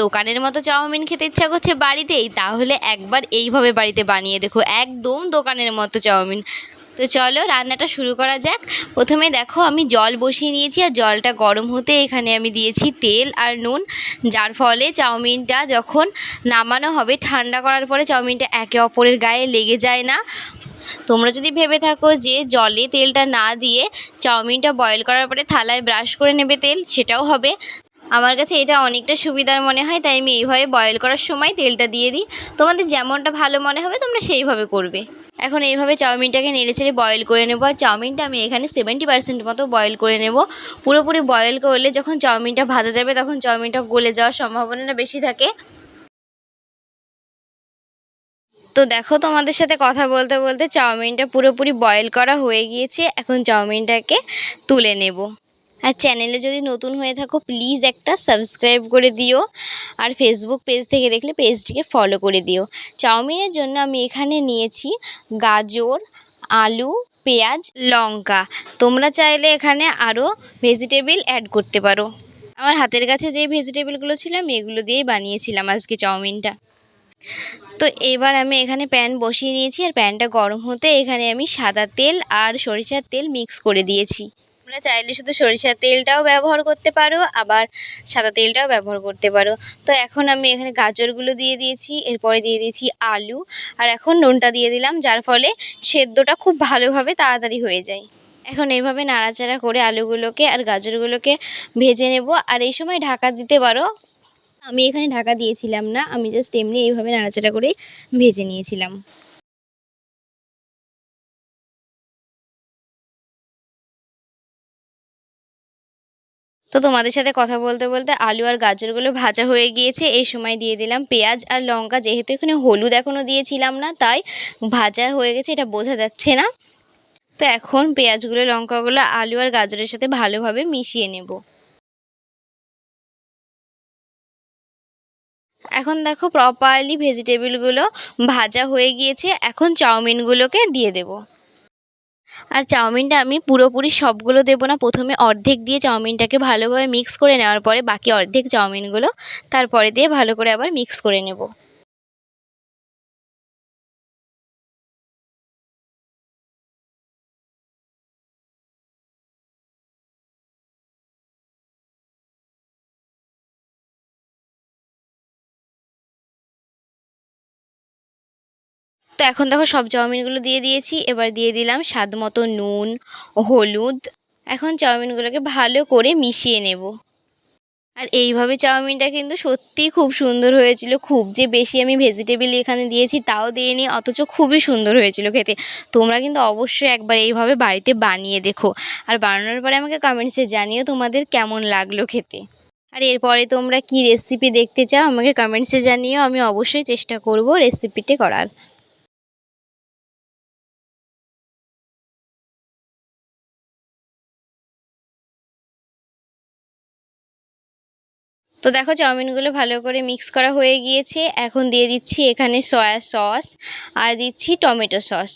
দোকানের মতো চাউমিন খেতে ইচ্ছা করছে বাড়িতেই, তাহলে একবার এইভাবে বাড়িতে বানিয়ে দেখো, একদম দোকানের মতো চাউমিন। তো চলো রান্নাটা শুরু করা যাক। প্রথমে দেখো আমি জল বসিয়ে নিয়েছি, আর জলটা গরম হতে এখানে আমি দিয়েছি তেল আর নুন, যার ফলে চাউমিনটা যখন নামানো হবে ঠান্ডা করার পরে চাউমিনটা একে অপরের গায়ে লেগে যায় না। তোমরা যদি ভেবে থাকো যে জলে তেলটা না দিয়ে চাউমিনটা বয়েল করার পরে থালায় ব্রাশ করে নেবে তেল, সেটাও হবে। আমার কাছে এটা অনেকটা সুবিধার মনে হয়, তাই আমি এইভাবে বয়েল করার সময় তেলটা দিয়ে দিই। তোমাদের যেমনটা ভালো মনে হবে তোমরা সেইভাবে করবে। এখন এইভাবে চাউমিনটাকে নেড়েচেড়ে বয়েল করে নেবো, আর চাউমিনটা আমি এখানে 70% মতো বয়েল করে নেব। পুরোপুরি বয়েল করলে যখন চাউমিনটা ভাজা যাবে তখন চাউমিনটা গলে যাওয়ার সম্ভাবনাটা বেশি থাকে। তো দেখো তোমাদের সাথে কথা বলতে বলতে চাউমিনটা পুরোপুরি বয়েল করা হয়ে গিয়েছে। এখন চাউমিনটাকে তুলে নেব। আর চ্যানেলে যদি নতুন হয়ে থাকো প্লিজ একটা সাবস্ক্রাইব করে দিও, আর ফেসবুক পেজ থেকে দেখলে পেজটিকে ফলো করে দিও। চাউমিনের জন্য আমি এখানে নিয়েছি গাজর, আলু, পেঁয়াজ, লঙ্কা। তোমরা চাইলে এখানে আরও ভেজিটেবল অ্যাড করতে পারো। আমার হাতের কাছে যে ভেজিটেবলগুলো ছিল আমি এগুলো দিয়েই বানিয়েছিলাম আজকে চাউমিনটা। তো এবার আমি এখানে প্যান বসিয়ে নিয়েছি, আর প্যানটা গরম হতে এখানে আমি সাদা তেল আর সরিষার তেল মিক্স করে দিয়েছি। তোমরা চাইলে শুধু সরিষার তেলটাও ব্যবহার করতে পারো, আবার সাদা তেলটাও ব্যবহার করতে পারো। তো এখন আমি এখানে গাজরগুলো দিয়ে দিয়েছি, এরপরে দিয়ে দিয়েছি আলু, আর এখন নুনটা দিয়ে দিলাম, যার ফলে সেদ্ধটা খুব ভালোভাবে তাড়াতাড়ি হয়ে যায়। এখন এইভাবে নাড়াচাড়া করে আলুগুলোকে আর গাজরগুলোকে ভেজে নেব। আর এই সময় ঢাকা দিতে পারো, আমি এখানে ঢাকা দিয়েছিলাম না, আমি জাস্ট এমনি এইভাবে নাড়াচাড়া করে ভেজে নিয়েছিলাম। তো তোমাদের সাথে কথা বলতে বলতে আলু আর গাজরগুলো ভাজা হয়ে গিয়েছে। এই সময় দিয়ে দিলাম পেঁয়াজ আর লঙ্কা, যেহেতু এখানে হলুদ এখনও দিয়েছিলাম না তাই ভাজা হয়ে গেছে এটা বোঝা যাচ্ছে না। তো এখন পেঁয়াজগুলো লঙ্কাগুলো আলু আর গাজরের সাথে ভালোভাবে মিশিয়ে নেব। এখন দেখো প্রপারলি ভেজিটেবলগুলো ভাজা হয়ে গিয়েছে, এখন চাউমিনগুলোকে দিয়ে দেব। আর চাউমিনটা আমি পুরোপুরি সবগুলো দেবো না, প্রথমে অর্ধেক দিয়ে চাউমিনটাকে ভালোভাবে মিক্স করে নেওয়ার পরে বাকি অর্ধেক চাউমিনগুলো তারপরে দিয়ে ভালো করে আবার মিক্স করে নেব। তো এখন দেখো সব চাউমিনগুলো দিয়ে দিয়েছি, এবার দিয়ে দিলাম স্বাদ মতো নুন, হলুদ। এখন চাউমিনগুলোকে ভালো করে মিশিয়ে নেব। আর এইভাবে চাউমিনটা কিন্তু সত্যিই খুব সুন্দর হয়েছিল, খুব যে বেশি আমি ভেজিটেবল এখানে দিয়েছি তাও দিইনি, অথচ খুবই সুন্দর হয়েছিল খেতে। তোমরা কিন্তু অবশ্যই একবার এইভাবে বাড়িতে বানিয়ে দেখো, আর বানানোর পরে আমাকে কমেন্টসে জানিও তোমাদের কেমন লাগলো খেতে। আর এরপরে তোমরা কি রেসিপি দেখতে চাও আমাকে কমেন্টসে জানিও, আমি অবশ্যই চেষ্টা করব রেসিপিটি করার। তো দেখো চাউমিনগুলো ভালো করে মিক্স করা হয়ে গিয়েছে, এখন দিয়ে দিচ্ছি এখানে সয়া সস আর দিচ্ছি টমেটো সস।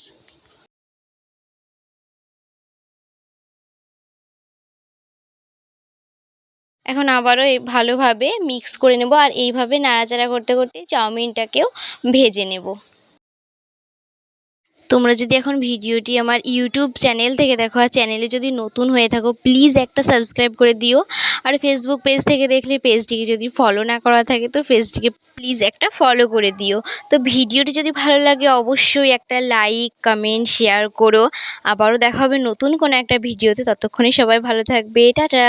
এখন আবারও ভালোভাবে মিক্স করে নেব, আর এইভাবে নাড়াচাড়া করতে করতে চাউমিনটাকেও ভেজে নেব। তোমরা যদি এখন ভিডিওটি আমার ইউটিউব চ্যানেল থেকে দেখো, আর চ্যানেলে যদি নতুন হয়ে থাকো প্লিজ একটা সাবস্ক্রাইব করে দিও, আর ফেসবুক পেজ থেকে দেখলে পেজটিকে যদি ফলো না করা থাকে তো পেজটিকে প্লিজ একটা ফলো করে দিও। তো ভিডিওটি যদি ভালো লাগে অবশ্যই একটা লাইক, কমেন্ট, শেয়ার করো। আবারও দেখা হবে নতুন কোনো একটা ভিডিওতে, ততক্ষণে সবাই ভালো থাকবে, টাটা।